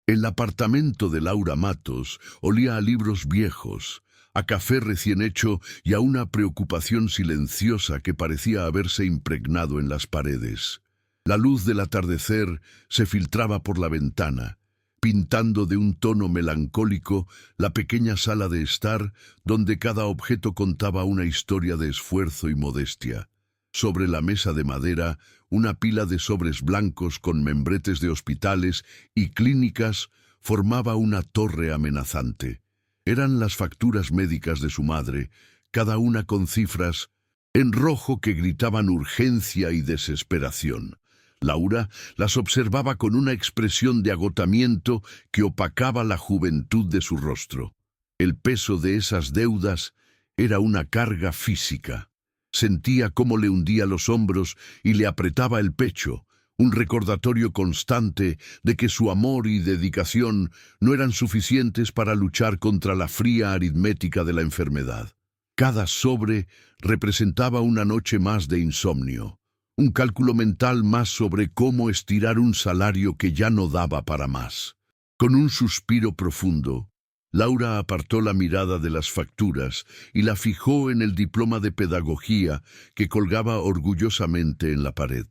El apartamento de Laura Matos olía a libros viejos, a café recién hecho y a una preocupación silenciosa que parecía haberse impregnado en las paredes. La luz del atardecer se filtraba por la ventana, pintando de un tono melancólico la pequeña sala de estar donde cada objeto contaba una historia de esfuerzo y modestia. Sobre la mesa de madera, una pila de sobres blancos con membretes de hospitales y clínicas formaba una torre amenazante. Eran las facturas médicas de su madre, cada una con cifras en rojo que gritaban urgencia y desesperación. Laura las observaba con una expresión de agotamiento que opacaba la juventud de su rostro. El peso de esas deudas era una carga física. Sentía cómo le hundía los hombros y le apretaba el pecho, un recordatorio constante de que su amor y dedicación no eran suficientes para luchar contra la fría aritmética de la enfermedad. Cada sobre representaba una noche más de insomnio, un cálculo mental más sobre cómo estirar un salario que ya no daba para más. Con un suspiro profundo, Laura apartó la mirada de las facturas y la fijó en el diploma de pedagogía que colgaba orgullosamente en la pared.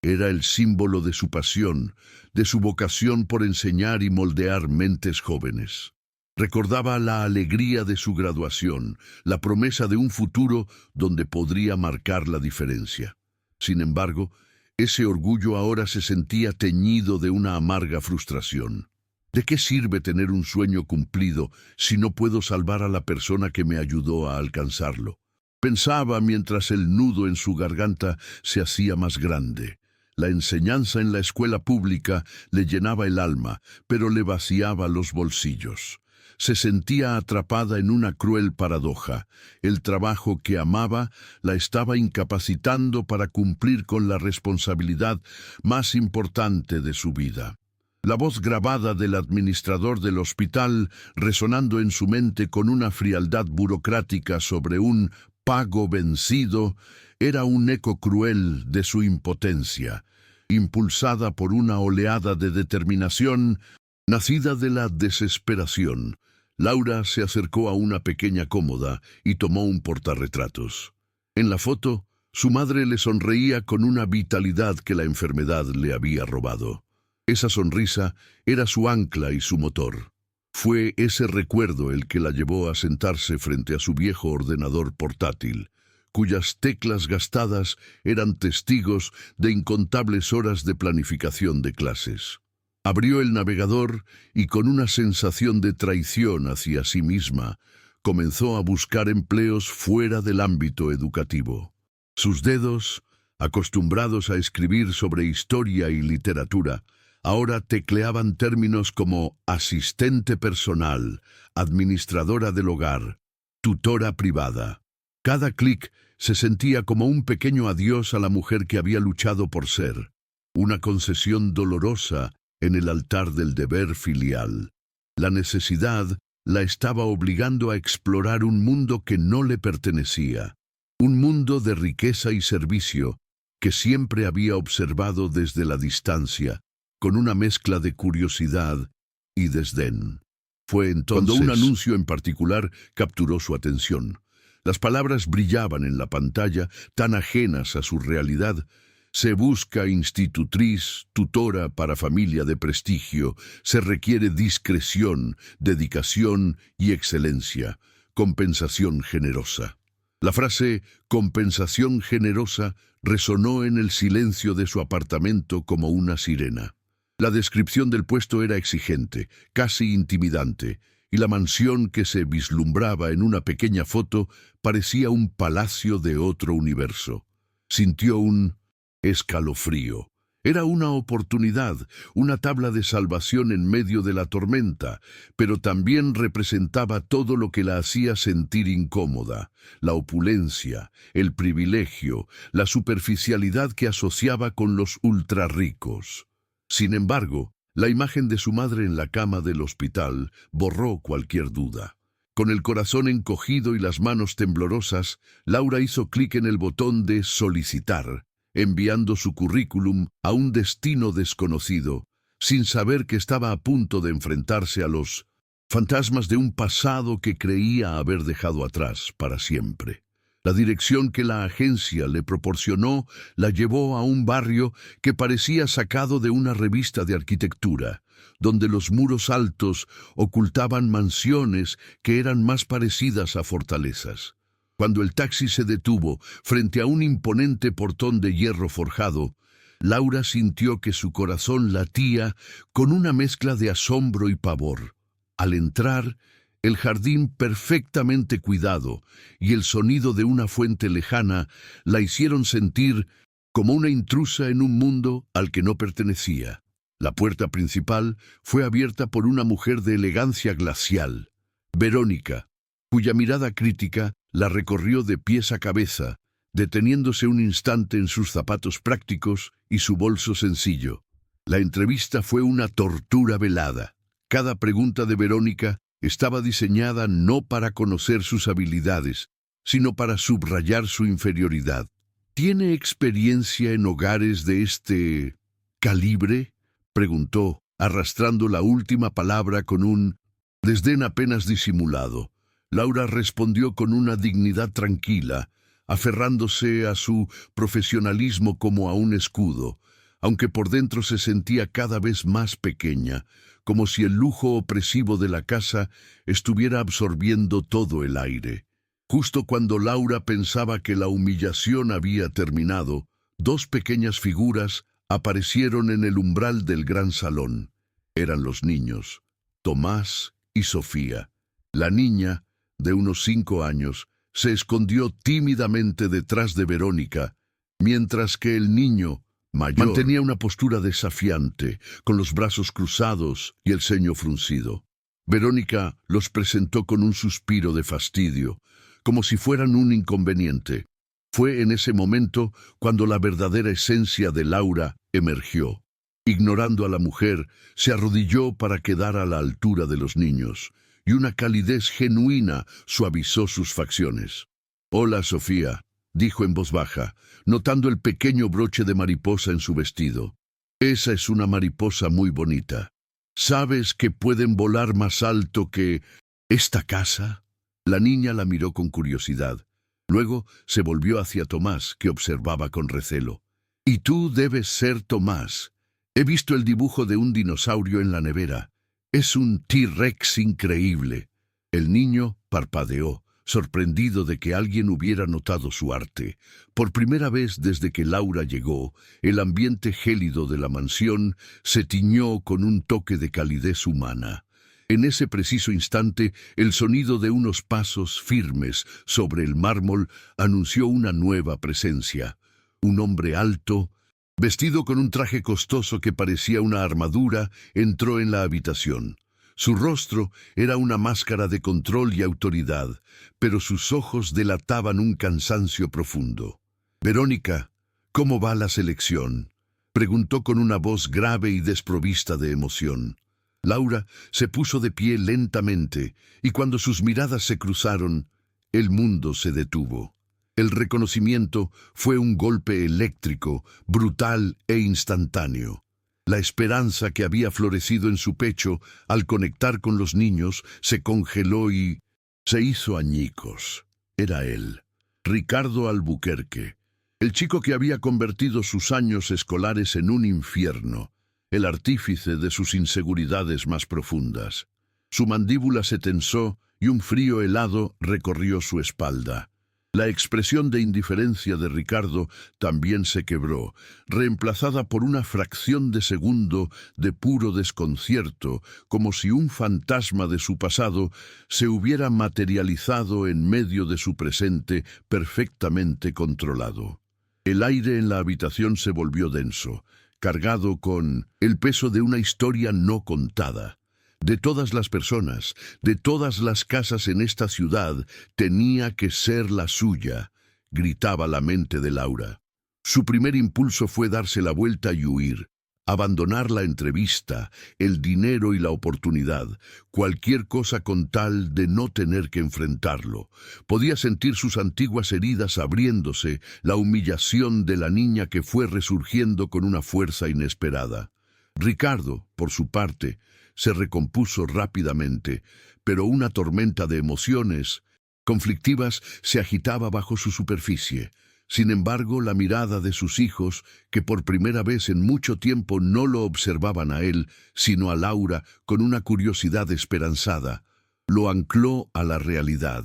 Era el símbolo de su pasión, de su vocación por enseñar y moldear mentes jóvenes. Recordaba la alegría de su graduación, la promesa de un futuro donde podría marcar la diferencia. Sin embargo, ese orgullo ahora se sentía teñido de una amarga frustración. ¿De qué sirve tener un sueño cumplido si no puedo salvar a la persona que me ayudó a alcanzarlo? Pensaba mientras el nudo en su garganta se hacía más grande. La enseñanza en la escuela pública le llenaba el alma, pero le vaciaba los bolsillos. Se sentía atrapada en una cruel paradoja. El trabajo que amaba la estaba incapacitando para cumplir con la responsabilidad más importante de su vida. La voz grabada del administrador del hospital, resonando en su mente con una frialdad burocrática sobre un pago vencido, era un eco cruel de su impotencia, impulsada por una oleada de determinación nacida de la desesperación. Laura se acercó a una pequeña cómoda y tomó un portarretratos. En la foto, su madre le sonreía con una vitalidad que la enfermedad le había robado. Esa sonrisa era su ancla y su motor. Fue ese recuerdo el que la llevó a sentarse frente a su viejo ordenador portátil, cuyas teclas gastadas eran testigos de incontables horas de planificación de clases. Abrió el navegador y con una sensación de traición hacia sí misma, comenzó a buscar empleos fuera del ámbito educativo. Sus dedos, acostumbrados a escribir sobre historia y literatura, ahora tecleaban términos como asistente personal, administradora del hogar, tutora privada. Cada clic se sentía como un pequeño adiós a la mujer que había luchado por ser, una concesión dolorosa en el altar del deber filial. La necesidad la estaba obligando a explorar un mundo que no le pertenecía, un mundo de riqueza y servicio que siempre había observado desde la distancia, con una mezcla de curiosidad y desdén. Fue entonces cuando un anuncio en particular capturó su atención. Las palabras brillaban en la pantalla, tan ajenas a su realidad. Se busca institutriz, tutora para familia de prestigio. Se requiere discreción, dedicación y excelencia. Compensación generosa. La frase compensación generosa resonó en el silencio de su apartamento como una sirena. La descripción del puesto era exigente, casi intimidante, y la mansión que se vislumbraba en una pequeña foto parecía un palacio de otro universo. Sintió un escalofrío. Era una oportunidad, una tabla de salvación en medio de la tormenta, pero también representaba todo lo que la hacía sentir incómoda: la opulencia, el privilegio, la superficialidad que asociaba con los ultrarricos. Sin embargo, la imagen de su madre en la cama del hospital borró cualquier duda. Con el corazón encogido y las manos temblorosas, Laura hizo clic en el botón de solicitar, enviando su currículum a un destino desconocido, sin saber que estaba a punto de enfrentarse a los fantasmas de un pasado que creía haber dejado atrás para siempre. La dirección que la agencia le proporcionó la llevó a un barrio que parecía sacado de una revista de arquitectura, donde los muros altos ocultaban mansiones que eran más parecidas a fortalezas. Cuando el taxi se detuvo frente a un imponente portón de hierro forjado, Laura sintió que su corazón latía con una mezcla de asombro y pavor. Al entrar, el jardín perfectamente cuidado y el sonido de una fuente lejana la hicieron sentir como una intrusa en un mundo al que no pertenecía. La puerta principal fue abierta por una mujer de elegancia glacial, Verónica, cuya mirada crítica la recorrió de pies a cabeza, deteniéndose un instante en sus zapatos prácticos y su bolso sencillo. La entrevista fue una tortura velada. Cada pregunta de Verónica estaba diseñada no para conocer sus habilidades, sino para subrayar su inferioridad. ¿Tiene experiencia en hogares de este calibre?, preguntó, arrastrando la última palabra con un desdén apenas disimulado. Laura respondió con una dignidad tranquila, aferrándose a su profesionalismo como a un escudo, aunque por dentro se sentía cada vez más pequeña, como si el lujo opresivo de la casa estuviera absorbiendo todo el aire. Justo cuando Laura pensaba que la humillación había terminado, dos pequeñas figuras aparecieron en el umbral del gran salón. Eran los niños, Tomás y Sofía. La niña, de unos 5 años, se escondió tímidamente detrás de Verónica, mientras que el niño mayor mantenía una postura desafiante, con los brazos cruzados y el ceño fruncido. Verónica los presentó con un suspiro de fastidio, como si fueran un inconveniente. Fue en ese momento cuando la verdadera esencia de Laura emergió. Ignorando a la mujer, se arrodilló para quedar a la altura de los niños, y una calidez genuina suavizó sus facciones. «Hola, Sofía», dijo en voz baja, notando el pequeño broche de mariposa en su vestido. «Esa es una mariposa muy bonita. ¿Sabes que pueden volar más alto que esta casa?» La niña la miró con curiosidad. Luego se volvió hacia Tomás, que observaba con recelo. «Y tú debes ser Tomás. He visto el dibujo de un dinosaurio en la nevera. Es un T-Rex increíble». El niño parpadeó, sorprendido de que alguien hubiera notado su arte. Por primera vez desde que Laura llegó, el ambiente gélido de la mansión se tiñó con un toque de calidez humana. En ese preciso instante, el sonido de unos pasos firmes sobre el mármol anunció una nueva presencia. Un hombre alto, vestido con un traje costoso que parecía una armadura, entró en la habitación. Su rostro era una máscara de control y autoridad, pero sus ojos delataban un cansancio profundo. «Verónica, ¿cómo va la selección?», preguntó con una voz grave y desprovista de emoción. Laura se puso de pie lentamente, y cuando sus miradas se cruzaron, el mundo se detuvo. El reconocimiento fue un golpe eléctrico, brutal e instantáneo. La esperanza que había florecido en su pecho al conectar con los niños se congeló y se hizo añicos. Era él, Ricardo Albuquerque, el chico que había convertido sus años escolares en un infierno, el artífice de sus inseguridades más profundas. Su mandíbula se tensó y un frío helado recorrió su espalda. La expresión de indiferencia de Ricardo también se quebró, reemplazada por una fracción de segundo de puro desconcierto, como si un fantasma de su pasado se hubiera materializado en medio de su presente perfectamente controlado. El aire en la habitación se volvió denso, cargado con el peso de una historia no contada. De todas las personas, de todas las casas en esta ciudad, tenía que ser la suya, gritaba la mente de Laura. Su primer impulso fue darse la vuelta y huir, abandonar la entrevista, el dinero y la oportunidad, cualquier cosa con tal de no tener que enfrentarlo. Podía sentir sus antiguas heridas abriéndose, la humillación de la niña que fue resurgiendo con una fuerza inesperada. Ricardo, por su parte, se recompuso rápidamente, pero una tormenta de emociones conflictivas se agitaba bajo su superficie. Sin embargo, la mirada de sus hijos, que por primera vez en mucho tiempo no lo observaban a él, sino a Laura, con una curiosidad esperanzada, lo ancló a la realidad.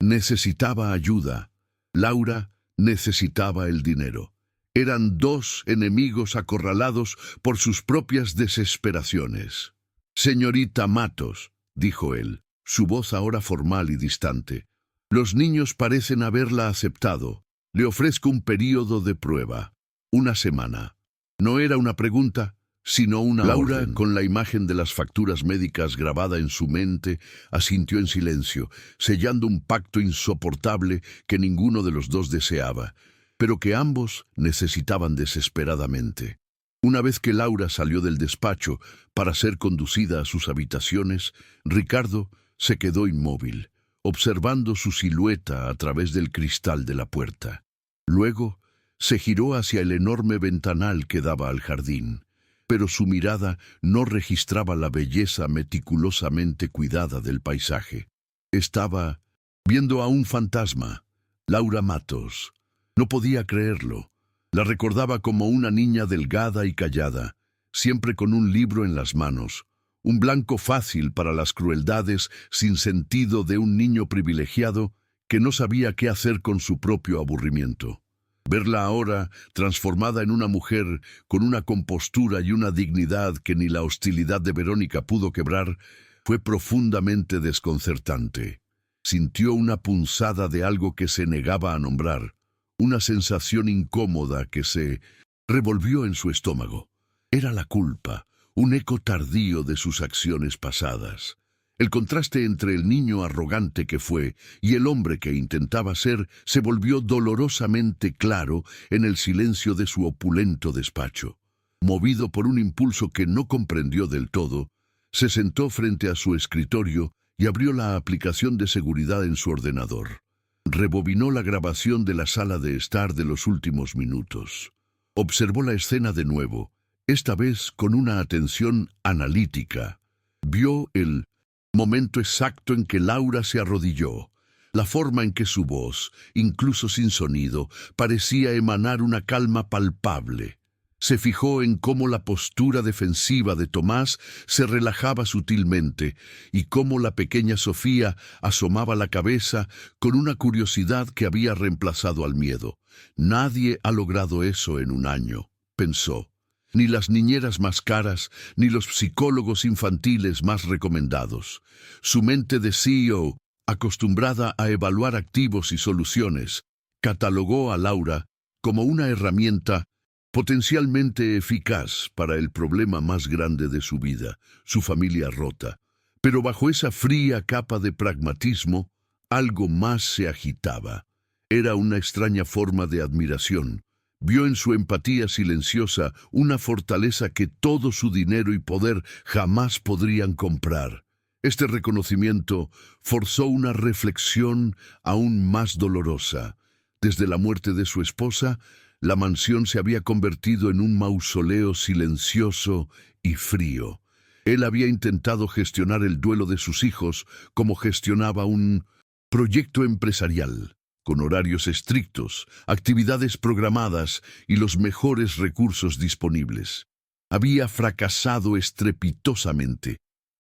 Necesitaba ayuda. Laura necesitaba el dinero. Eran dos enemigos acorralados por sus propias desesperaciones. «Señorita Matos», dijo él, su voz ahora formal y distante, «los niños parecen haberla aceptado. Le ofrezco un período de prueba. 1 semana». No era una pregunta, sino una Laura, orden. Con la imagen de las facturas médicas grabada en su mente, asintió en silencio, sellando un pacto insoportable que ninguno de los dos deseaba, pero que ambos necesitaban desesperadamente. Una vez que Laura salió del despacho para ser conducida a sus habitaciones, Ricardo se quedó inmóvil, observando su silueta a través del cristal de la puerta. Luego se giró hacia el enorme ventanal que daba al jardín, pero su mirada no registraba la belleza meticulosamente cuidada del paisaje. Estaba viendo a un fantasma, Laura Matos. No podía creerlo. La recordaba como una niña delgada y callada, siempre con un libro en las manos, un blanco fácil para las crueldades sin sentido de un niño privilegiado que no sabía qué hacer con su propio aburrimiento. Verla ahora, transformada en una mujer con una compostura y una dignidad que ni la hostilidad de Verónica pudo quebrar, fue profundamente desconcertante. Sintió una punzada de algo que se negaba a nombrar, una sensación incómoda que se revolvió en su estómago. Era la culpa, un eco tardío de sus acciones pasadas. El contraste entre el niño arrogante que fue y el hombre que intentaba ser se volvió dolorosamente claro en el silencio de su opulento despacho. Movido por un impulso que no comprendió del todo, se sentó frente a su escritorio y abrió la aplicación de seguridad en su ordenador. Rebobinó la grabación de la sala de estar de los últimos minutos. Observó la escena de nuevo, esta vez con una atención analítica. Vio el momento exacto en que Laura se arrodilló, la forma en que su voz, incluso sin sonido, parecía emanar una calma palpable. Se fijó en cómo la postura defensiva de Tomás se relajaba sutilmente y cómo la pequeña Sofía asomaba la cabeza con una curiosidad que había reemplazado al miedo. Nadie ha logrado eso en 1 año, pensó. Ni las niñeras más caras, ni los psicólogos infantiles más recomendados. Su mente de CEO, acostumbrada a evaluar activos y soluciones, catalogó a Laura como una herramienta potencialmente eficaz para el problema más grande de su vida, su familia rota. Pero bajo esa fría capa de pragmatismo, algo más se agitaba. Era una extraña forma de admiración. Vio en su empatía silenciosa una fortaleza que todo su dinero y poder jamás podrían comprar. Este reconocimiento forzó una reflexión aún más dolorosa. Desde la muerte de su esposa, la mansión se había convertido en un mausoleo silencioso y frío. Él había intentado gestionar el duelo de sus hijos como gestionaba un proyecto empresarial, con horarios estrictos, actividades programadas y los mejores recursos disponibles. Había fracasado estrepitosamente.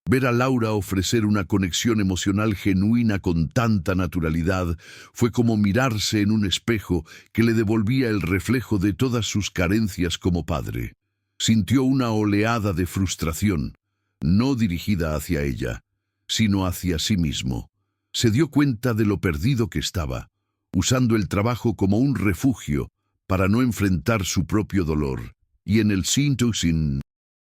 Ver a Laura ofrecer una conexión emocional genuina con tanta naturalidad fue como mirarse en un espejo que le devolvía el reflejo de todas sus carencias como padre. Sintió una oleada de frustración, no dirigida hacia ella, sino hacia sí mismo. Se dio cuenta de lo perdido que estaba, usando el trabajo como un refugio para no enfrentar su propio dolor, y en el sin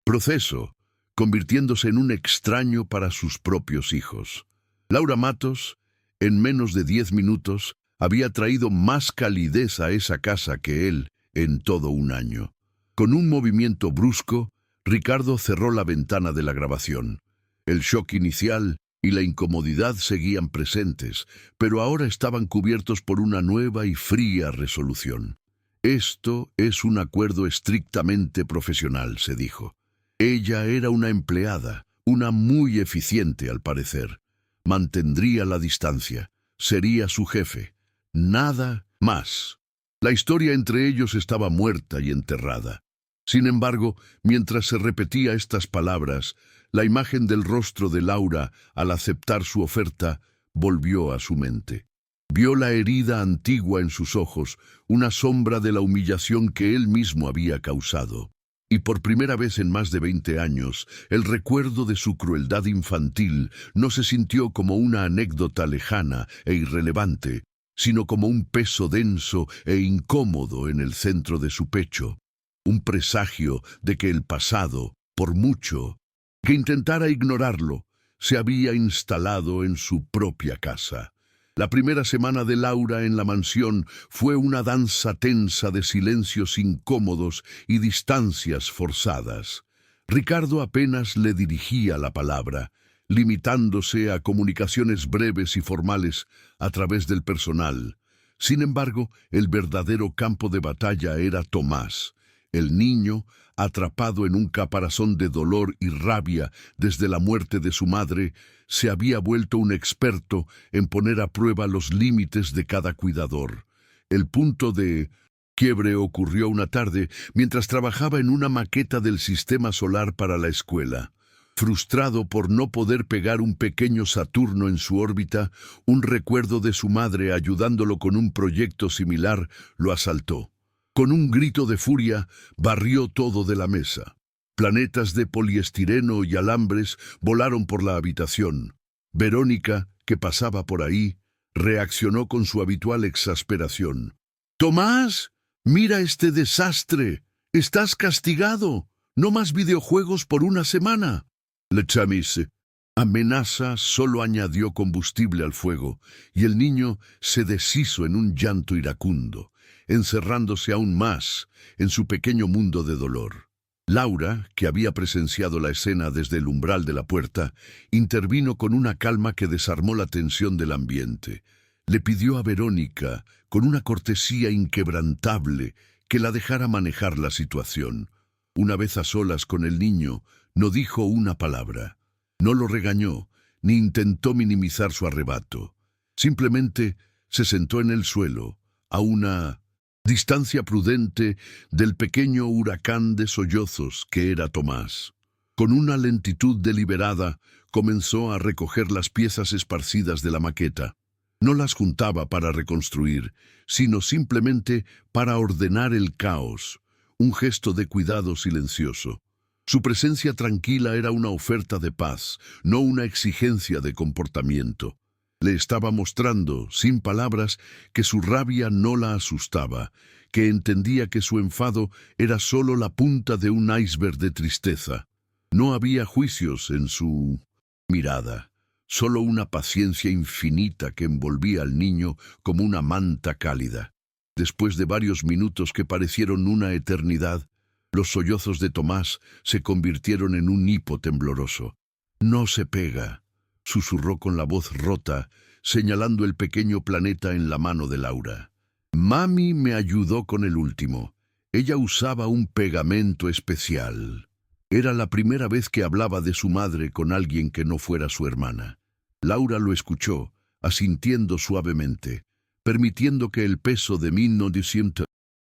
proceso, convirtiéndose en un extraño para sus propios hijos. Laura Matos, en menos de 10 minutos, había traído más calidez a esa casa que él en todo 1 año. Con un movimiento brusco, Ricardo cerró la ventana de la grabación. El shock inicial y la incomodidad seguían presentes, pero ahora estaban cubiertos por una nueva y fría resolución. Esto es un acuerdo estrictamente profesional, se dijo. Ella era una empleada, una muy eficiente al parecer. Mantendría la distancia, sería su jefe. Nada más. La historia entre ellos estaba muerta y enterrada. Sin embargo, mientras se repetía estas palabras, la imagen del rostro de Laura, al aceptar su oferta, volvió a su mente. Vio la herida antigua en sus ojos, una sombra de la humillación que él mismo había causado. Y por primera vez en más de 20 años, el recuerdo de su crueldad infantil no se sintió como una anécdota lejana e irrelevante, sino como un peso denso e incómodo en el centro de su pecho. Un presagio de que el pasado, por mucho que intentara ignorarlo, se había instalado en su propia casa. La primera semana de Laura en la mansión fue una danza tensa de silencios incómodos y distancias forzadas. Ricardo apenas le dirigía la palabra, limitándose a comunicaciones breves y formales a través del personal. Sin embargo, el verdadero campo de batalla era Tomás, el niño atrapado en un caparazón de dolor y rabia desde la muerte de su madre. Se había vuelto un experto en poner a prueba los límites de cada cuidador. El punto de quiebre ocurrió una tarde mientras trabajaba en una maqueta del sistema solar para la escuela. Frustrado por no poder pegar un pequeño Saturno en su órbita, un recuerdo de su madre ayudándolo con un proyecto similar lo asaltó. Con un grito de furia, barrió todo de la mesa. Planetas de poliestireno y alambres volaron por la habitación. Verónica, que pasaba por ahí, reaccionó con su habitual exasperación. «¡Tomás! ¡Mira este desastre! ¡Estás castigado! ¡No más videojuegos por una semana!» Le chamise. Amenaza solo añadió combustible al fuego, y el niño se deshizo en un llanto iracundo, encerrándose aún más en su pequeño mundo de dolor. Laura, que había presenciado la escena desde el umbral de la puerta, intervino con una calma que desarmó la tensión del ambiente. Le pidió a Verónica, con una cortesía inquebrantable, que la dejara manejar la situación. Una vez a solas con el niño, no dijo una palabra. No lo regañó, ni intentó minimizar su arrebato. Simplemente se sentó en el suelo, a una distancia prudente del pequeño huracán de sollozos que era Tomás. Con una lentitud deliberada, comenzó a recoger las piezas esparcidas de la maqueta. No las juntaba para reconstruir, sino simplemente para ordenar el caos, un gesto de cuidado silencioso. Su presencia tranquila era una oferta de paz, no una exigencia de comportamiento. Le estaba mostrando, sin palabras, que su rabia no la asustaba, que entendía que su enfado era solo la punta de un iceberg de tristeza. No había juicios en su mirada, solo una paciencia infinita que envolvía al niño como una manta cálida. Después de varios minutos que parecieron una eternidad, los sollozos de Tomás se convirtieron en un hipo tembloroso. «No se pega», susurró con la voz rota, señalando el pequeño planeta en la mano de Laura. «Mami me ayudó con el último. Ella usaba un pegamento especial». Era la primera vez que hablaba de su madre con alguien que no fuera su hermana. Laura lo escuchó, asintiendo suavemente, permitiendo que el peso de 1900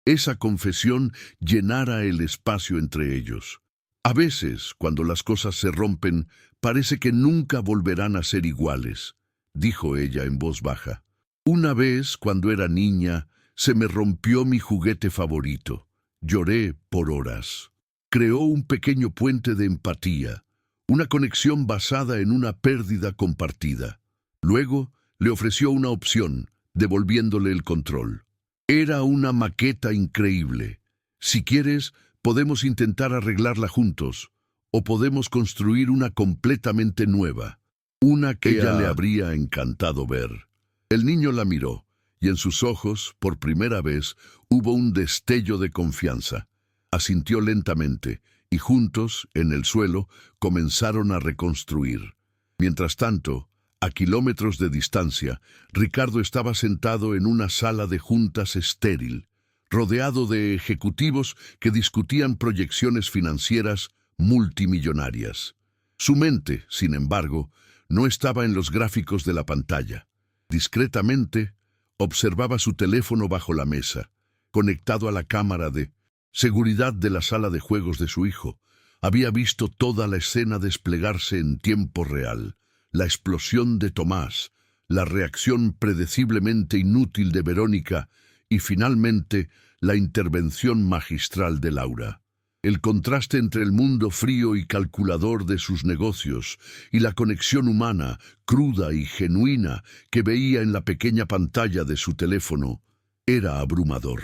esa confesión llenara el espacio entre ellos. A veces, cuando las cosas se rompen, parece que nunca volverán a ser iguales, dijo ella en voz baja. Una vez, cuando era niña, se me rompió mi juguete favorito. Lloré por horas. Creó un pequeño puente de empatía, una conexión basada en una pérdida compartida. Luego, le ofreció una opción, devolviéndole el control. Era una maqueta increíble. Si quieres, podemos intentar arreglarla juntos, o podemos construir una completamente nueva, una que ella le habría encantado ver. El niño la miró, y en sus ojos, por primera vez, hubo un destello de confianza. Asintió lentamente, y juntos, en el suelo, comenzaron a reconstruir. Mientras tanto, a kilómetros de distancia, Ricardo estaba sentado en una sala de juntas estéril, rodeado de ejecutivos que discutían proyecciones financieras multimillonarias. Su mente, sin embargo, no estaba en los gráficos de la pantalla. Discretamente, observaba su teléfono bajo la mesa, conectado a la cámara de seguridad de la sala de juegos de su hijo. Había visto toda la escena desplegarse en tiempo real, la explosión de Tomás, la reacción predeciblemente inútil de Verónica y, finalmente, la intervención magistral de Laura. El contraste entre el mundo frío y calculador de sus negocios y la conexión humana, cruda y genuina, que veía en la pequeña pantalla de su teléfono, era abrumador.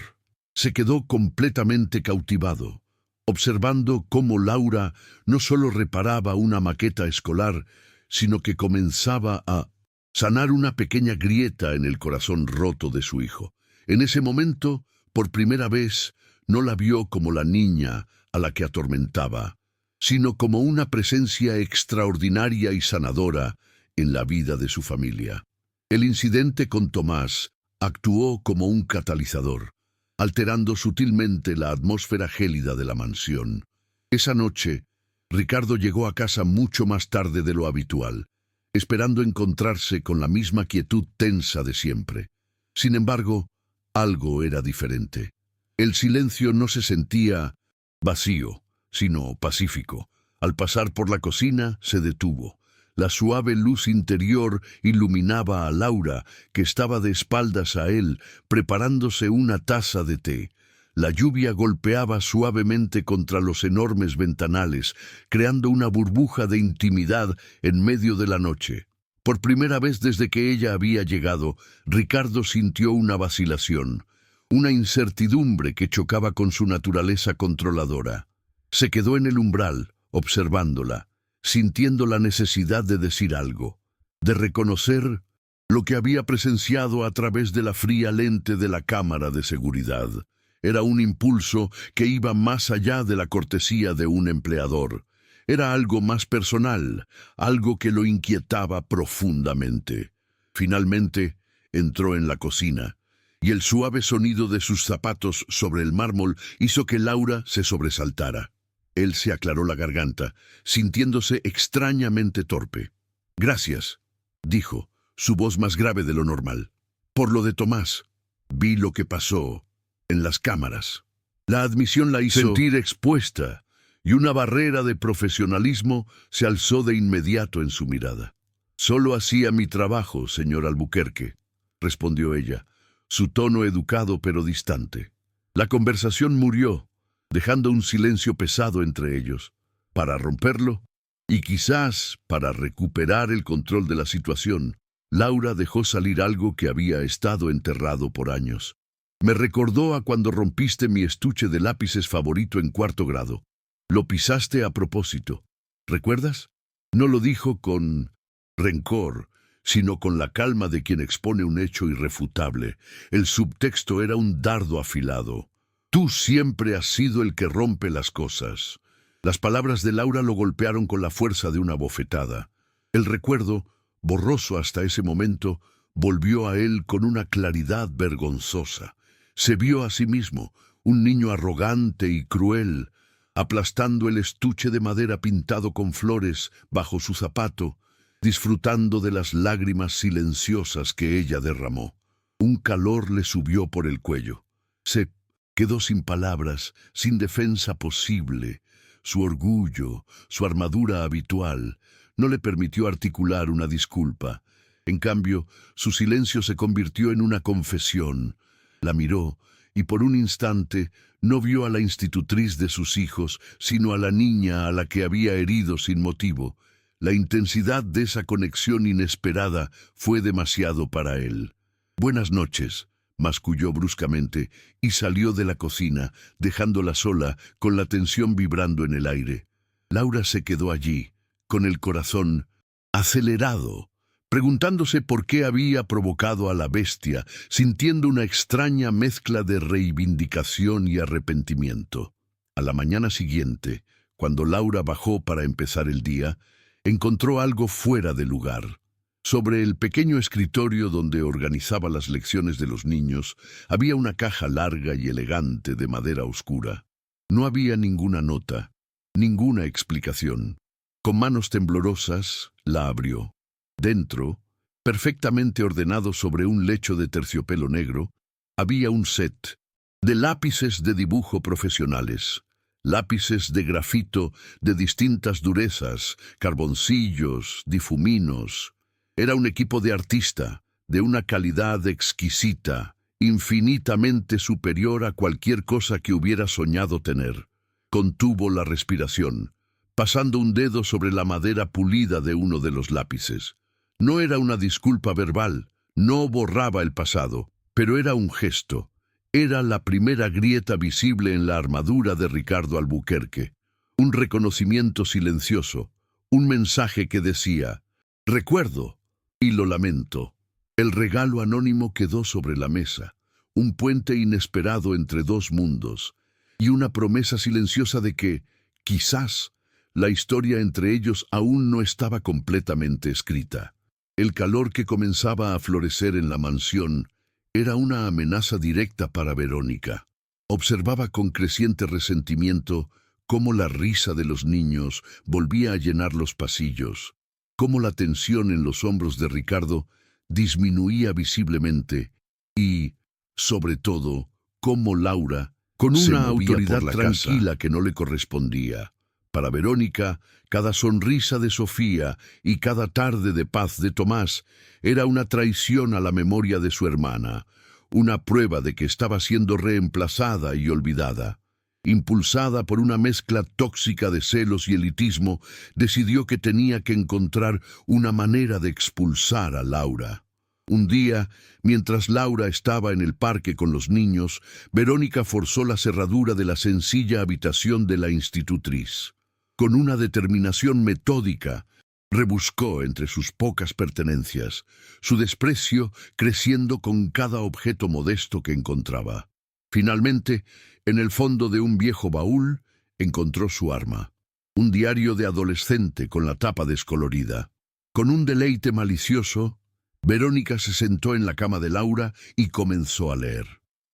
Se quedó completamente cautivado, observando cómo Laura no solo reparaba una maqueta escolar, sino que comenzaba a sanar una pequeña grieta en el corazón roto de su hijo. En ese momento, por primera vez, no la vio como la niña a la que atormentaba, sino como una presencia extraordinaria y sanadora en la vida de su familia. El incidente con Tomás actuó como un catalizador, alterando sutilmente la atmósfera gélida de la mansión. Esa noche, Ricardo llegó a casa mucho más tarde de lo habitual, esperando encontrarse con la misma quietud tensa de siempre. Sin embargo, algo era diferente. El silencio no se sentía vacío, sino pacífico. Al pasar por la cocina, se detuvo. La suave luz interior iluminaba a Laura, que estaba de espaldas a él, preparándose una taza de té. La lluvia golpeaba suavemente contra los enormes ventanales, creando una burbuja de intimidad en medio de la noche. Por primera vez desde que ella había llegado, Ricardo sintió una vacilación, una incertidumbre que chocaba con su naturaleza controladora. Se quedó en el umbral, observándola, sintiendo la necesidad de decir algo, de reconocer lo que había presenciado a través de la fría lente de la cámara de seguridad. Era un impulso que iba más allá de la cortesía de un empleador. Era algo más personal, algo que lo inquietaba profundamente. Finalmente, entró en la cocina, y el suave sonido de sus zapatos sobre el mármol hizo que Laura se sobresaltara. Él se aclaró la garganta, sintiéndose extrañamente torpe. «Gracias», dijo, su voz más grave de lo normal. «Por lo de Tomás. Vi lo que pasó en las cámaras». La admisión la hizo sentir expuesta, y una barrera de profesionalismo se alzó de inmediato en su mirada. «Solo hacía mi trabajo, señor Albuquerque», respondió ella, su tono educado pero distante. La conversación murió, dejando un silencio pesado entre ellos. Para romperlo, y quizás para recuperar el control de la situación, Laura dejó salir algo que había estado enterrado por años. «Me recordó a cuando rompiste mi estuche de lápices favorito en 4º grado. Lo pisaste a propósito. ¿Recuerdas?» No lo dijo con rencor, sino con la calma de quien expone un hecho irrefutable. El subtexto era un dardo afilado. «Tú siempre has sido el que rompe las cosas». Las palabras de Laura lo golpearon con la fuerza de una bofetada. El recuerdo, borroso hasta ese momento, volvió a él con una claridad vergonzosa. Se vio a sí mismo, un niño arrogante y cruel, aplastando el estuche de madera pintado con flores bajo su zapato, disfrutando de las lágrimas silenciosas que ella derramó. Un calor le subió por el cuello. Se quedó sin palabras, sin defensa posible. Su orgullo, su armadura habitual, no le permitió articular una disculpa. En cambio, su silencio se convirtió en una confesión. La miró, y por un instante no vio a la institutriz de sus hijos, sino a la niña a la que había herido sin motivo. La intensidad de esa conexión inesperada fue demasiado para él. «Buenas noches», masculló bruscamente, y salió de la cocina, dejándola sola, con la tensión vibrando en el aire. Laura se quedó allí, con el corazón acelerado, preguntándose por qué había provocado a la bestia, sintiendo una extraña mezcla de reivindicación y arrepentimiento. A la mañana siguiente, cuando Laura bajó para empezar el día, encontró algo fuera de lugar. Sobre el pequeño escritorio donde organizaba las lecciones de los niños, había una caja larga y elegante de madera oscura. No había ninguna nota, Ninguna explicación. Con manos temblorosas, la abrió. Dentro, perfectamente ordenado sobre un lecho de terciopelo negro, había un set de lápices de dibujo profesionales, lápices de grafito de distintas durezas, carboncillos, difuminos. Era un equipo de artista, de una calidad exquisita, infinitamente superior a cualquier cosa que hubiera soñado tener. Contuvo la respiración, pasando un dedo sobre la madera pulida de uno de los lápices. No era una disculpa verbal, no borraba el pasado, pero era un gesto. Era la primera grieta visible en la armadura de Ricardo Albuquerque. Un reconocimiento silencioso, un mensaje que decía: recuerdo y lo lamento. El regalo anónimo quedó sobre la mesa, un puente inesperado entre dos mundos, y una promesa silenciosa de que, quizás, la historia entre ellos aún no estaba completamente escrita. El calor que comenzaba a florecer en la mansión era una amenaza directa para Verónica. Observaba con creciente resentimiento cómo la risa de los niños volvía a llenar los pasillos, cómo la tensión en los hombros de Ricardo disminuía visiblemente y, sobre todo, cómo Laura, con una autoridad tranquila que no le correspondía. Para Verónica, cada sonrisa de Sofía y cada tarde de paz de Tomás era una traición a la memoria de su hermana, una prueba de que estaba siendo reemplazada y olvidada. Impulsada por una mezcla tóxica de celos y elitismo, decidió que tenía que encontrar una manera de expulsar a Laura. Un día, mientras Laura estaba en el parque con los niños, Verónica forzó la cerradura de la sencilla habitación de la institutriz. Con una determinación metódica, rebuscó entre sus pocas pertenencias, su desprecio creciendo con cada objeto modesto que encontraba. Finalmente, en el fondo de un viejo baúl, encontró su arma, un diario de adolescente con la tapa descolorida. Con un deleite malicioso, Verónica se sentó en la cama de Laura y comenzó a leer.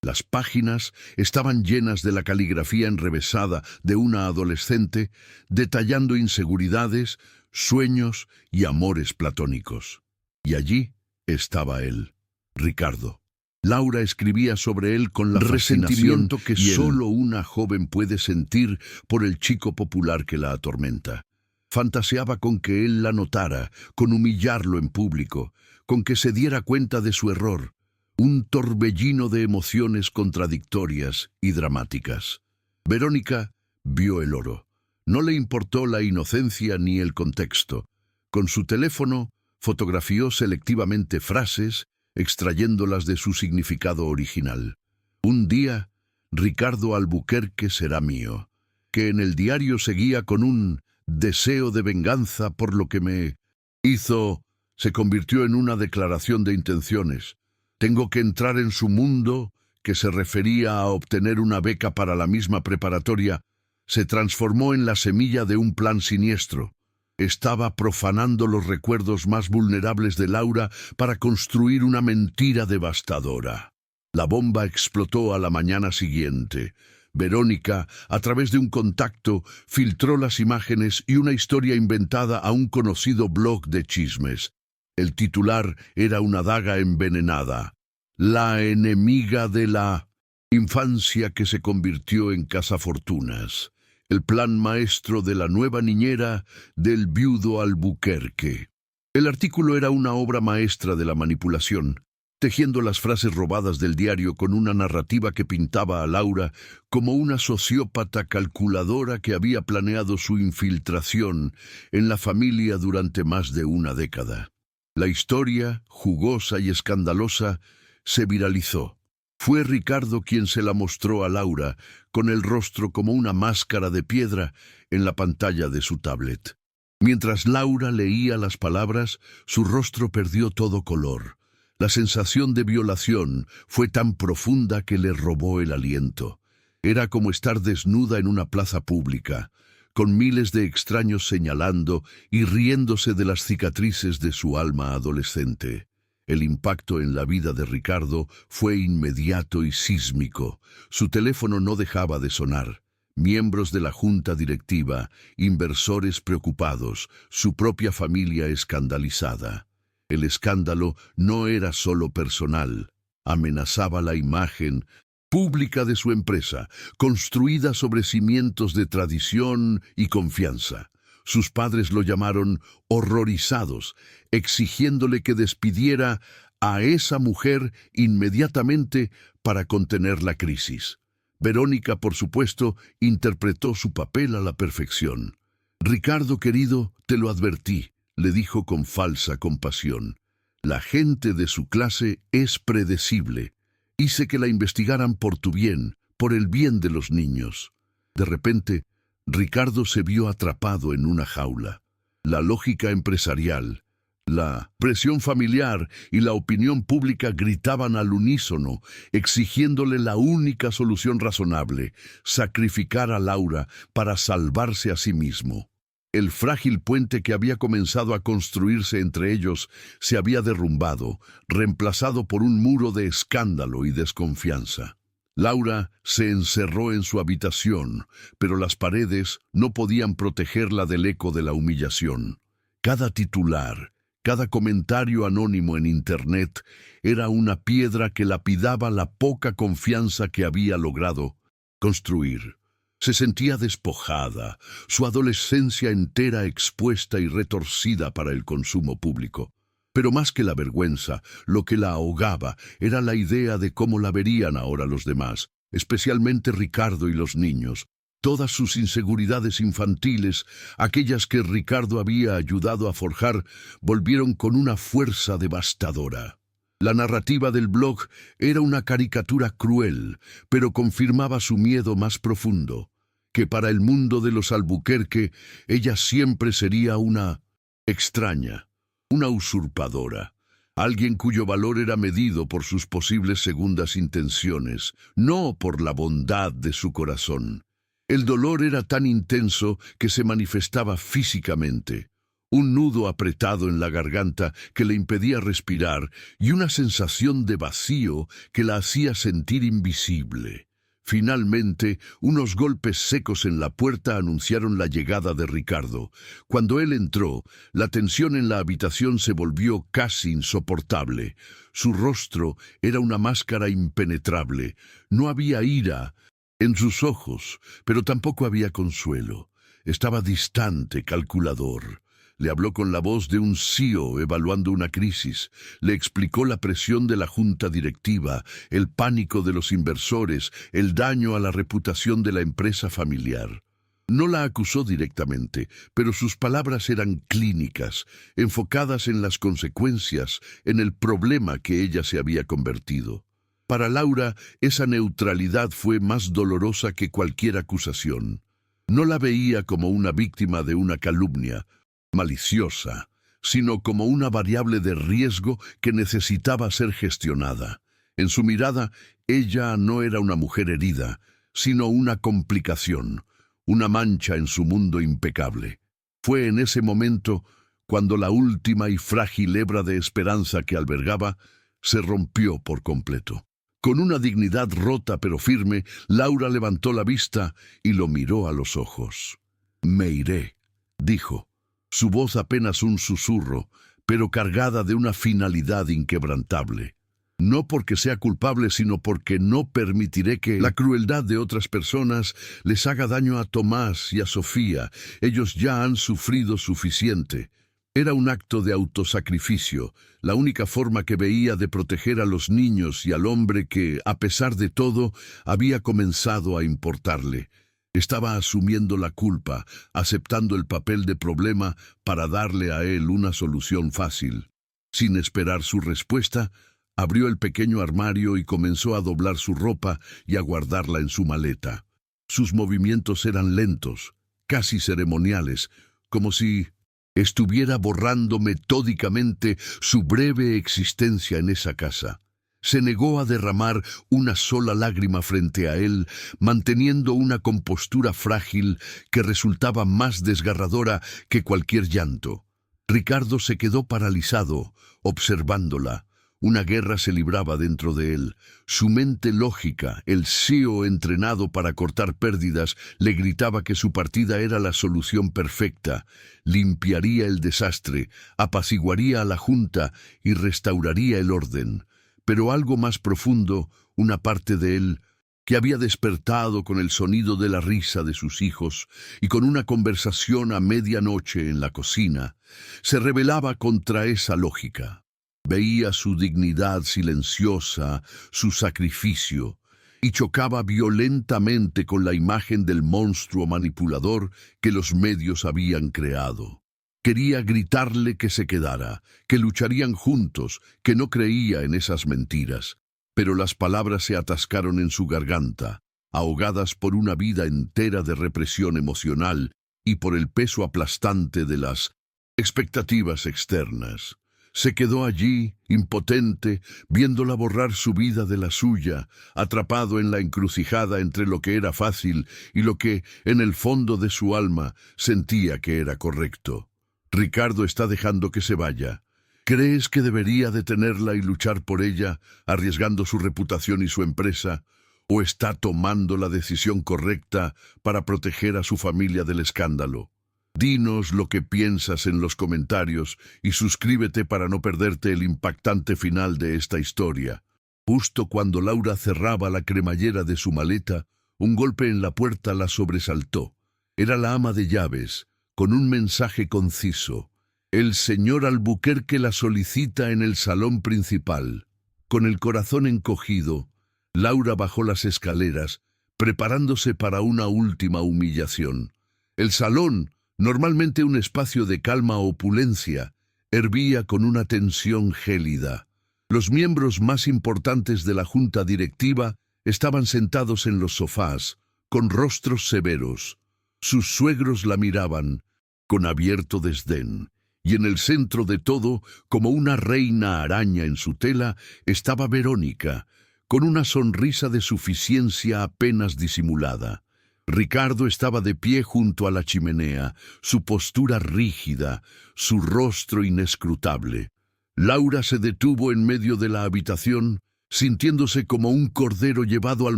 Las páginas estaban llenas de la caligrafía enrevesada de una adolescente, detallando inseguridades, sueños y amores platónicos. Y allí estaba él, Ricardo. Laura escribía sobre él con la resentimiento que solo una joven puede sentir por el chico popular que la atormenta. Fantaseaba con que él la notara, con humillarlo en público, con que se diera cuenta de su error. Un torbellino de emociones contradictorias y dramáticas. Verónica vio el oro. No le importó la inocencia ni el contexto. Con su teléfono fotografió selectivamente frases, extrayéndolas de su significado original. Un día, Ricardo Albuquerque será mío, que en el diario seguía con un deseo de venganza por lo que me hizo, se convirtió en una declaración de intenciones. Tengo que entrar en su mundo, que se refería a obtener una beca para la misma preparatoria, se transformó en la semilla de un plan siniestro. Estaba profanando los recuerdos más vulnerables de Laura para construir una mentira devastadora. La bomba explotó a la mañana siguiente. Verónica, a través de un contacto, filtró las imágenes y una historia inventada a un conocido blog de chismes. El titular era una daga envenenada. La enemiga de la infancia que se convirtió en cazafortunas. El plan maestro de la nueva niñera del viudo Albuquerque. El artículo era una obra maestra de la manipulación, tejiendo las frases robadas del diario con una narrativa que pintaba a Laura como una sociópata calculadora que había planeado su infiltración en la familia durante más de una década. La historia, jugosa y escandalosa, se viralizó. Fue Ricardo quien se la mostró a Laura, con el rostro como una máscara de piedra en la pantalla de su tablet. Mientras Laura leía las palabras, su rostro perdió todo color. La sensación de violación fue tan profunda que le robó el aliento. Era como estar desnuda en una plaza pública, con miles de extraños señalando y riéndose de las cicatrices de su alma adolescente. El impacto en la vida de Ricardo fue inmediato y sísmico. Su teléfono no dejaba de sonar. miembros de la junta directiva, inversores preocupados, su propia familia escandalizada. El escándalo no era solo personal, amenazaba la imagen pública de su empresa, construida sobre cimientos de tradición y confianza. Sus padres lo llamaron horrorizados, exigiéndole que despidiera a esa mujer inmediatamente para contener la crisis. Verónica, por supuesto, interpretó su papel a la perfección. «Ricardo, querido, te lo advertí», le dijo con falsa compasión. «La gente de su clase es predecible. Hice que la investigaran por tu bien, por el bien de los niños». De repente, Ricardo se vio atrapado en una jaula. La lógica empresarial, la presión familiar y la opinión pública gritaban al unísono, exigiéndole la única solución razonable: sacrificar a Laura para salvarse a sí mismo. El frágil puente que había comenzado a construirse entre ellos se había derrumbado, reemplazado por un muro de escándalo y desconfianza. Laura se encerró en su habitación, pero las paredes no podían protegerla del eco de la humillación. Cada titular, cada comentario anónimo en Internet era una piedra que lapidaba la poca confianza que había logrado construir. Se sentía despojada, su adolescencia entera expuesta y retorcida para el consumo público. Pero más que la vergüenza, lo que la ahogaba era la idea de cómo la verían ahora los demás, especialmente Ricardo y los niños. Todas sus inseguridades infantiles, aquellas que Ricardo había ayudado a forjar, volvieron con una fuerza devastadora. La narrativa del blog era una caricatura cruel, pero confirmaba su miedo más profundo, que para el mundo de los Albuquerque ella siempre sería una extraña, una usurpadora, alguien cuyo valor era medido por sus posibles segundas intenciones, no por la bondad de su corazón. El dolor era tan intenso que se manifestaba físicamente. Un nudo apretado en la garganta que le impedía respirar y una sensación de vacío que la hacía sentir invisible. Finalmente, unos golpes secos en la puerta anunciaron la llegada de Ricardo. Cuando él entró, la tensión en la habitación se volvió casi insoportable. Su rostro era una máscara impenetrable. No había ira en sus ojos, pero tampoco había consuelo. Estaba distante, calculador. Le habló con la voz de un CEO evaluando una crisis. Le explicó la presión de la junta directiva, el pánico de los inversores, el daño a la reputación de la empresa familiar. No la acusó directamente, pero sus palabras eran clínicas, enfocadas en las consecuencias, en el problema que ella se había convertido. Para Laura, esa neutralidad fue más dolorosa que cualquier acusación. No la veía como una víctima de una calumnia maliciosa, sino como una variable de riesgo que necesitaba ser gestionada. En su mirada, ella no era una mujer herida, sino una complicación, una mancha en su mundo impecable. Fue en ese momento cuando la última y frágil hebra de esperanza que albergaba se rompió por completo. Con una dignidad rota pero firme, Laura levantó la vista y lo miró a los ojos. «Me iré», dijo. Su voz apenas un susurro, pero cargada de una finalidad inquebrantable. No porque sea culpable, sino porque no permitiré que la crueldad de otras personas les haga daño a Tomás y a Sofía. Ellos ya han sufrido suficiente. Era un acto de autosacrificio, la única forma que veía de proteger a los niños y al hombre que, a pesar de todo, había comenzado a importarle. Estaba asumiendo la culpa, aceptando el papel de problema para darle a él una solución fácil. Sin esperar su respuesta, abrió el pequeño armario y comenzó a doblar su ropa y a guardarla en su maleta. Sus movimientos eran lentos, casi ceremoniales, como si estuviera borrando metódicamente su breve existencia en esa casa. Se negó a derramar una sola lágrima frente a él, manteniendo una compostura frágil que resultaba más desgarradora que cualquier llanto. Ricardo se quedó paralizado, observándola, Una guerra se libraba dentro de él. Su mente lógica, el CEO entrenado para cortar pérdidas, le gritaba que su partida era la solución perfecta. Limpiaría el desastre, apaciguaría a la junta y restauraría el orden. Pero algo más profundo, una parte de él, que había despertado con el sonido de la risa de sus hijos y con una conversación a medianoche en la cocina, se rebelaba contra esa lógica. Veía su dignidad silenciosa, su sacrificio, y chocaba violentamente con la imagen del monstruo manipulador que los medios habían creado. Quería gritarle que se quedara, que lucharían juntos, que no creía en esas mentiras, pero las palabras se atascaron en su garganta, ahogadas por una vida entera de represión emocional y por el peso aplastante de las expectativas externas. Se quedó allí, impotente, viéndola borrar su vida de la suya, atrapado en la encrucijada entre lo que era fácil y lo que, en el fondo de su alma, sentía que era correcto. Ricardo está dejando que se vaya. ¿Crees que debería detenerla y luchar por ella, arriesgando su reputación y su empresa? ¿O está tomando la decisión correcta para proteger a su familia del escándalo? Dinos lo que piensas en los comentarios y suscríbete para no perderte el impactante final de esta historia. Justo cuando Laura cerraba la cremallera de su maleta, un golpe en la puerta la sobresaltó. Era la ama de llaves, con un mensaje conciso. El señor Albuquerque la solicita en el salón principal. Con el corazón encogido, Laura bajó las escaleras, preparándose para una última humillación. El salón, normalmente un espacio de calma opulencia, hervía con una tensión gélida. Los miembros más importantes de la junta directiva estaban sentados en los sofás, con rostros severos. Sus suegros la miraban, con abierto desdén, y en el centro de todo, como una reina araña en su tela, estaba Verónica, con una sonrisa de suficiencia apenas disimulada. Ricardo estaba de pie junto a la chimenea, su postura rígida, su rostro inescrutable. Laura se detuvo en medio de la habitación, sintiéndose como un cordero llevado al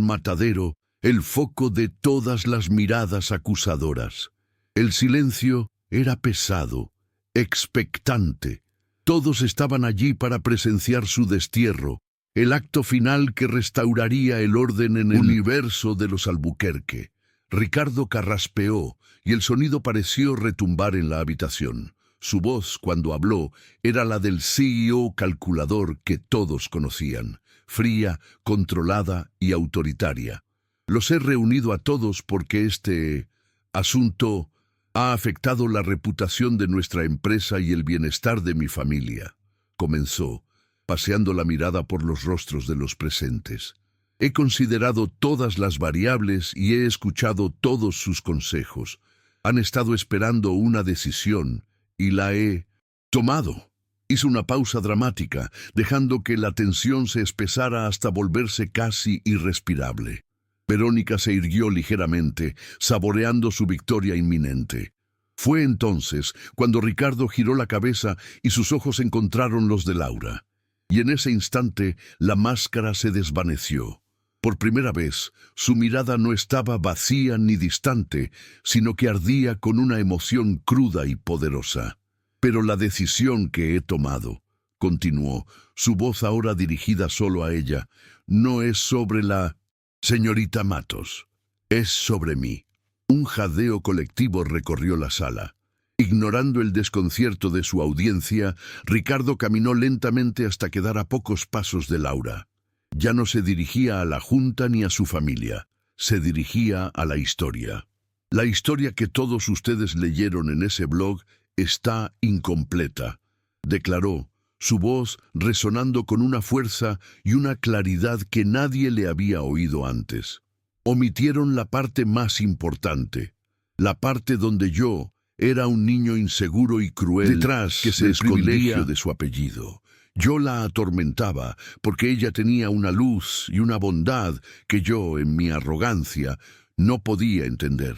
matadero, el foco de todas las miradas acusadoras. El silencio era pesado, expectante. Todos estaban allí para presenciar su destierro, el acto final que restauraría el orden en el universo de los Albuquerque. Ricardo carraspeó y el sonido pareció retumbar en la habitación. Su voz, cuando habló, era la del CEO calculador que todos conocían, fría, controlada y autoritaria. Los he reunido a todos porque este asunto ha afectado la reputación de nuestra empresa y el bienestar de mi familia, comenzó, paseando la mirada por los rostros de los presentes. He considerado todas las variables y he escuchado todos sus consejos. Han estado esperando una decisión y la he tomado. Hizo una pausa dramática, dejando que la tensión se espesara hasta volverse casi irrespirable. Verónica se irguió ligeramente, saboreando su victoria inminente. Fue entonces cuando Ricardo giró la cabeza y sus ojos encontraron los de Laura. Y en ese instante la máscara se desvaneció. Por primera vez, su mirada no estaba vacía ni distante, sino que ardía con una emoción cruda y poderosa. Pero la decisión que he tomado, continuó, su voz ahora dirigida solo a ella, no es sobre la señorita Matos, es sobre mí. Un jadeo colectivo recorrió la sala. Ignorando el desconcierto de su audiencia, Ricardo caminó lentamente hasta quedar a pocos pasos de Laura. Ya no se dirigía a la junta ni a su familia, se dirigía a la historia. La historia que todos ustedes leyeron en ese blog está incompleta, declaró, su voz resonando con una fuerza y una claridad que nadie le había oído antes. Omitieron la parte más importante, la parte donde yo era un niño inseguro y cruel detrás que se escondía de su apellido. Yo la atormentaba porque ella tenía una luz y una bondad que yo, en mi arrogancia, no podía entender.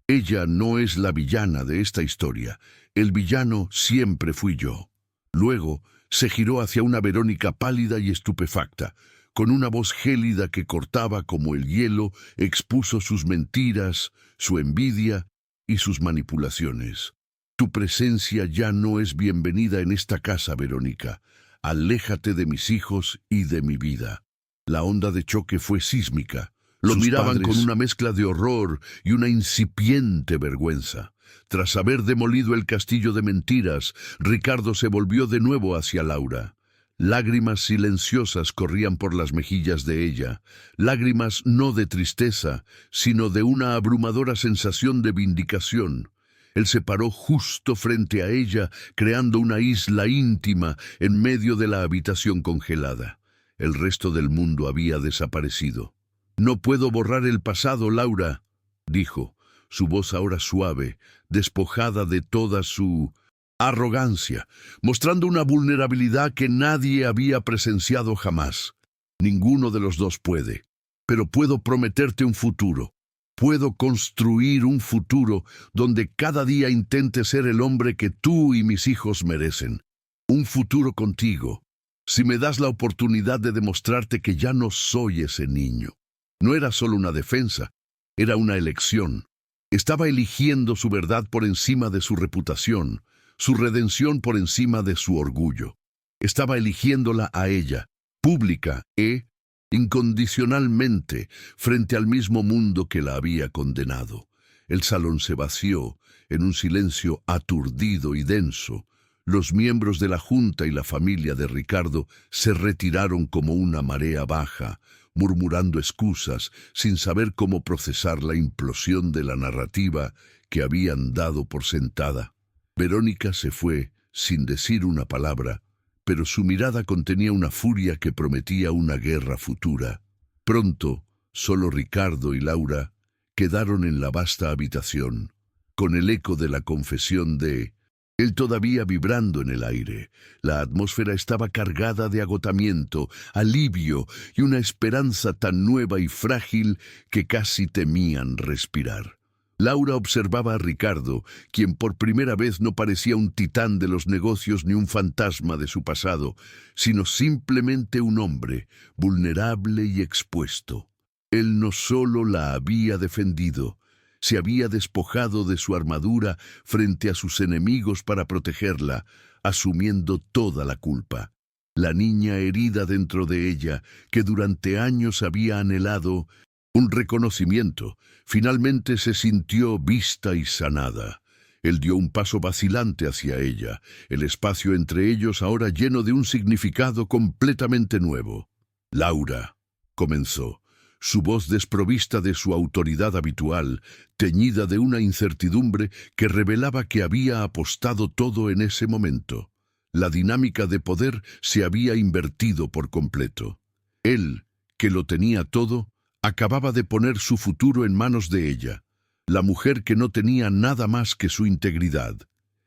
Ella no es la villana de esta historia. El villano siempre fui yo. Luego se giró hacia una Verónica pálida y estupefacta. Con una voz gélida que cortaba como el hielo, expuso sus mentiras, su envidia y sus manipulaciones. Tu presencia ya no es bienvenida en esta casa, Verónica. Aléjate de mis hijos y de mi vida. La onda de choque fue sísmica. Lo miraban con una mezcla de horror y una incipiente vergüenza. Tras haber demolido el castillo de mentiras, Ricardo se volvió de nuevo hacia Laura. Lágrimas silenciosas corrían por las mejillas de ella, lágrimas no de tristeza, sino de una abrumadora sensación de vindicación. Él se paró justo frente a ella, creando una isla íntima en medio de la habitación congelada. El resto del mundo había desaparecido. «No puedo borrar el pasado, Laura», dijo, su voz ahora suave, despojada de toda su arrogancia, mostrando una vulnerabilidad que nadie había presenciado jamás. Ninguno de los dos puede, pero puedo prometerte un futuro. Puedo construir un futuro donde cada día intente ser el hombre que tú y mis hijos merecen. Un futuro contigo, si me das la oportunidad de demostrarte que ya no soy ese niño. No era solo una defensa, era una elección. Estaba eligiendo su verdad por encima de su reputación, su redención por encima de su orgullo. Estaba eligiéndola a ella, pública e incondicionalmente, frente al mismo mundo que la había condenado. El salón se vació en un silencio aturdido y denso. Los miembros de la Junta y la familia de Ricardo se retiraron como una marea baja, murmurando excusas, sin saber cómo procesar la implosión de la narrativa que habían dado por sentada. Verónica se fue sin decir una palabra, pero su mirada contenía una furia que prometía una guerra futura. Pronto, solo Ricardo y Laura quedaron en la vasta habitación, con el eco de la confesión de él todavía vibrando en el aire. La atmósfera estaba cargada de agotamiento, alivio y una esperanza tan nueva y frágil que casi temían respirar. Laura observaba a Ricardo, quien por primera vez no parecía un titán de los negocios ni un fantasma de su pasado, sino simplemente un hombre, vulnerable y expuesto. Él no solo la había defendido, se había despojado de su armadura frente a sus enemigos para protegerla, asumiendo toda la culpa. La niña herida dentro de ella, que durante años había anhelado un reconocimiento, finalmente se sintió vista y sanada. Él dio un paso vacilante hacia ella, el espacio entre ellos ahora lleno de un significado completamente nuevo. «Laura», comenzó, su voz desprovista de su autoridad habitual, teñida de una incertidumbre que revelaba que había apostado todo en ese momento. La dinámica de poder se había invertido por completo. Él, que lo tenía todo, acababa de poner su futuro en manos de ella, la mujer que no tenía nada más que su integridad.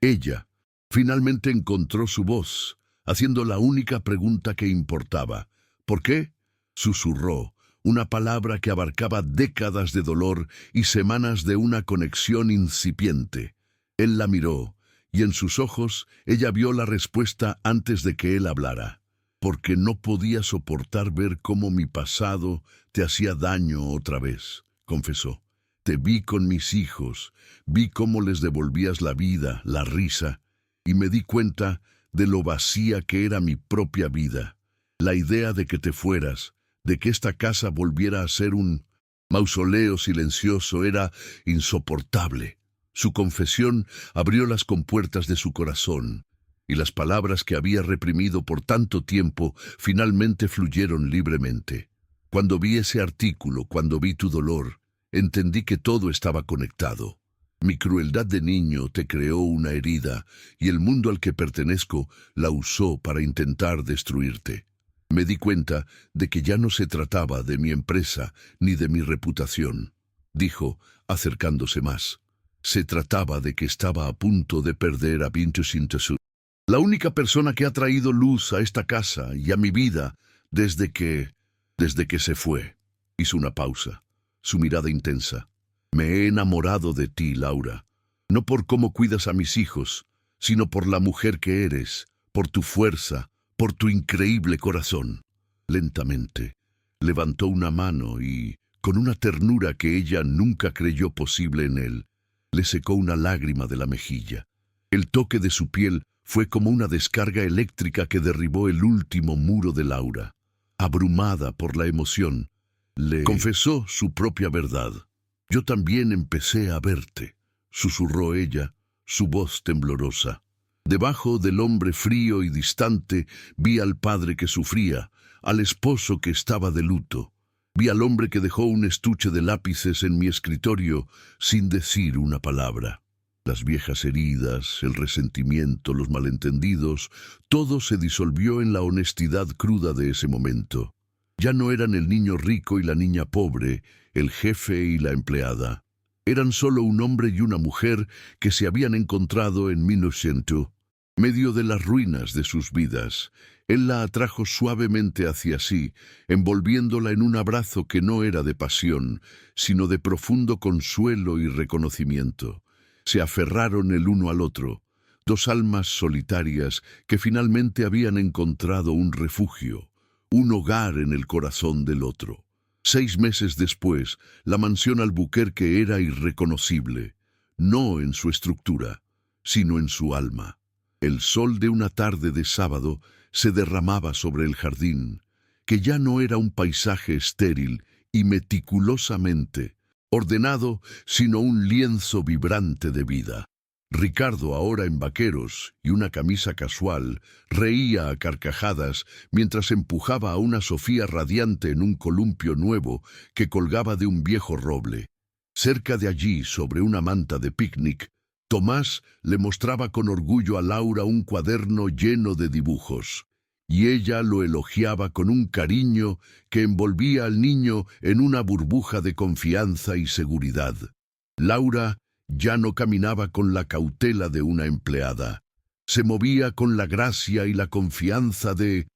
Ella finalmente encontró su voz, haciendo la única pregunta que importaba. «¿Por qué?», susurró, una palabra que abarcaba décadas de dolor y semanas de una conexión incipiente. Él la miró, y en sus ojos ella vio la respuesta antes de que él hablara. «Porque no podía soportar ver cómo mi pasado te hacía daño otra vez», confesó. «Te vi con mis hijos, vi cómo les devolvías la vida, la risa, y me di cuenta de lo vacía que era mi propia vida. La idea de que te fueras, de que esta casa volviera a ser un mausoleo silencioso era insoportable». Su confesión abrió las compuertas de su corazón, y las palabras que había reprimido por tanto tiempo finalmente fluyeron libremente. «Cuando vi ese artículo, cuando vi tu dolor, entendí que todo estaba conectado. Mi crueldad de niño te creó una herida, y el mundo al que pertenezco la usó para intentar destruirte. Me di cuenta de que ya no se trataba de mi empresa ni de mi reputación», dijo, acercándose más. «Se trataba de que estaba a punto de perder a Bintu Sintasu, la única persona que ha traído luz a esta casa y a mi vida desde que se fue». Hizo una pausa, su mirada intensa. «Me he enamorado de ti, Laura, no por cómo cuidas a mis hijos, sino por la mujer que eres, por tu fuerza, por tu increíble corazón. Lentamente, levantó una mano y, con una ternura que ella nunca creyó posible en él, le secó una lágrima de la mejilla. El toque de su piel fue como una descarga eléctrica que derribó el último muro de Laura. Abrumada por la emoción, le confesó su propia verdad. «Yo también empecé a verte», susurró ella, su voz temblorosa. Debajo del hombre frío y distante vi al padre que sufría, al esposo que estaba de luto. Vi al hombre que dejó un estuche de lápices en mi escritorio sin decir una palabra. Las viejas heridas, el resentimiento, los malentendidos, todo se disolvió en la honestidad cruda de ese momento. Ya no eran el niño rico y la niña pobre, el jefe y la empleada. Eran solo un hombre y una mujer que se habían encontrado en 1900, medio de las ruinas de sus vidas. Él la atrajo suavemente hacia sí, envolviéndola en un abrazo que no era de pasión, sino de profundo consuelo y reconocimiento. Se aferraron el uno al otro, dos almas solitarias que finalmente habían encontrado un refugio, un hogar en el corazón del otro. 6 meses después, la mansión Albuquerque era irreconocible, no en su estructura, sino en su alma. El sol de una tarde de sábado se derramaba sobre el jardín, que ya no era un paisaje estéril y meticulosamente ordenado, sino un lienzo vibrante de vida. Ricardo, ahora en vaqueros y una camisa casual, reía a carcajadas mientras empujaba a una Sofía radiante en un columpio nuevo que colgaba de un viejo roble. Cerca de allí, sobre una manta de picnic, Tomás le mostraba con orgullo a Laura un cuaderno lleno de dibujos, y ella lo elogiaba con un cariño que envolvía al niño en una burbuja de confianza y seguridad. Laura ya no caminaba con la cautela de una empleada. Se movía con la gracia y la confianza de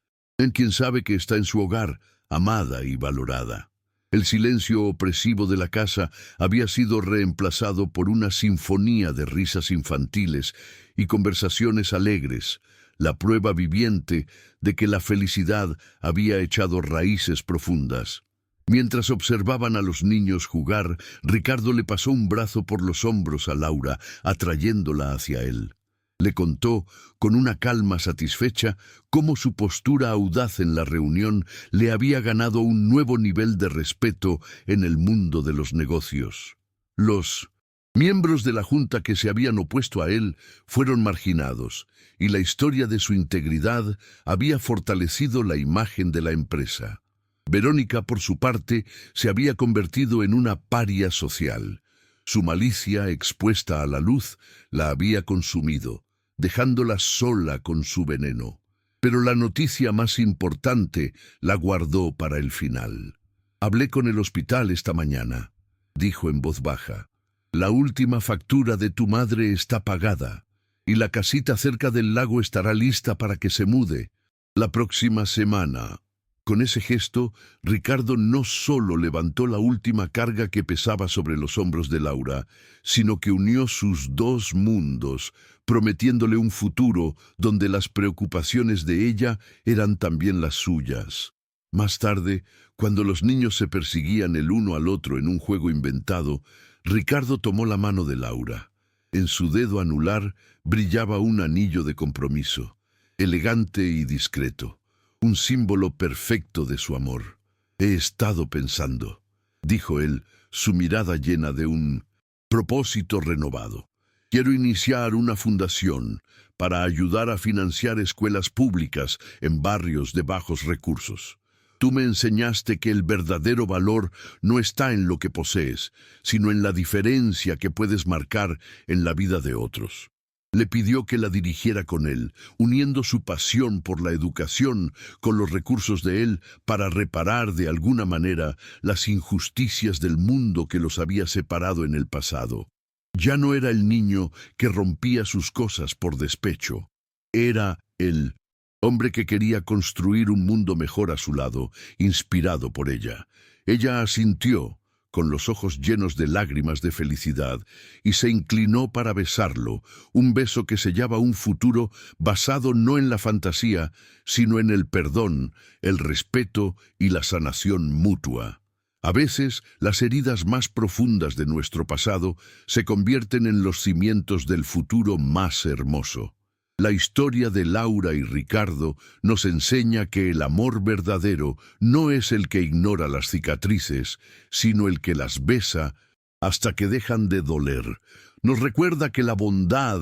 quien sabe que está en su hogar, amada y valorada. El silencio opresivo de la casa había sido reemplazado por una sinfonía de risas infantiles y conversaciones alegres, la prueba viviente de que la felicidad había echado raíces profundas. Mientras observaban a los niños jugar, Ricardo le pasó un brazo por los hombros a Laura, atrayéndola hacia él. Le contó, con una calma satisfecha, cómo su postura audaz en la reunión le había ganado un nuevo nivel de respeto en el mundo de los negocios. Los miembros de la junta que se habían opuesto a él fueron marginados, y la historia de su integridad había fortalecido la imagen de la empresa. Verónica, por su parte, se había convertido en una paria social. Su malicia, expuesta a la luz, la había consumido, dejándola sola con su veneno. Pero la noticia más importante la guardó para el final. «Hablé con el hospital esta mañana», dijo en voz baja. «La última factura de tu madre está pagada, y la casita cerca del lago estará lista para que se mude la próxima semana». Con ese gesto, Ricardo no solo levantó la última carga que pesaba sobre los hombros de Laura, sino que unió sus dos mundos, prometiéndole un futuro donde las preocupaciones de ella eran también las suyas. Más tarde, cuando los niños se persiguían el uno al otro en un juego inventado, Ricardo tomó la mano de Laura. En su dedo anular brillaba un anillo de compromiso, elegante y discreto. Un símbolo perfecto de su amor. «He estado pensando», dijo él, su mirada llena de un propósito renovado. «Quiero iniciar una fundación para ayudar a financiar escuelas públicas en barrios de bajos recursos. Tú me enseñaste que el verdadero valor no está en lo que posees, sino en la diferencia que puedes marcar en la vida de otros». Le pidió que la dirigiera con él, uniendo su pasión por la educación con los recursos de él para reparar de alguna manera las injusticias del mundo que los había separado en el pasado. Ya no era el niño que rompía sus cosas por despecho. Era el hombre que quería construir un mundo mejor a su lado, inspirado por ella. Ella asintió, con los ojos llenos de lágrimas de felicidad, y se inclinó para besarlo, un beso que sellaba un futuro basado no en la fantasía, sino en el perdón, el respeto y la sanación mutua. A veces, las heridas más profundas de nuestro pasado se convierten en los cimientos del futuro más hermoso. La historia de Laura y Ricardo nos enseña que el amor verdadero no es el que ignora las cicatrices, sino el que las besa hasta que dejan de doler. Nos recuerda que la bondad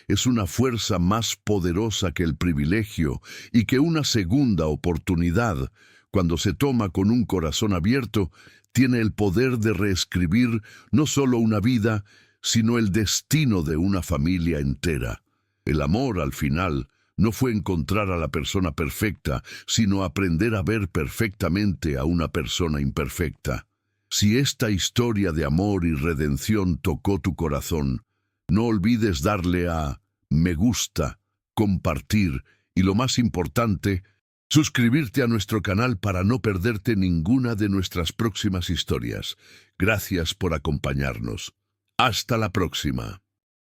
es una fuerza más poderosa que el privilegio y que una segunda oportunidad, cuando se toma con un corazón abierto, tiene el poder de reescribir no solo una vida, sino el destino de una familia entera. El amor, al final, no fue encontrar a la persona perfecta, sino aprender a ver perfectamente a una persona imperfecta. Si esta historia de amor y redención tocó tu corazón, no olvides darle a me gusta, compartir y, lo más importante, suscribirte a nuestro canal para no perderte ninguna de nuestras próximas historias. Gracias por acompañarnos. Hasta la próxima.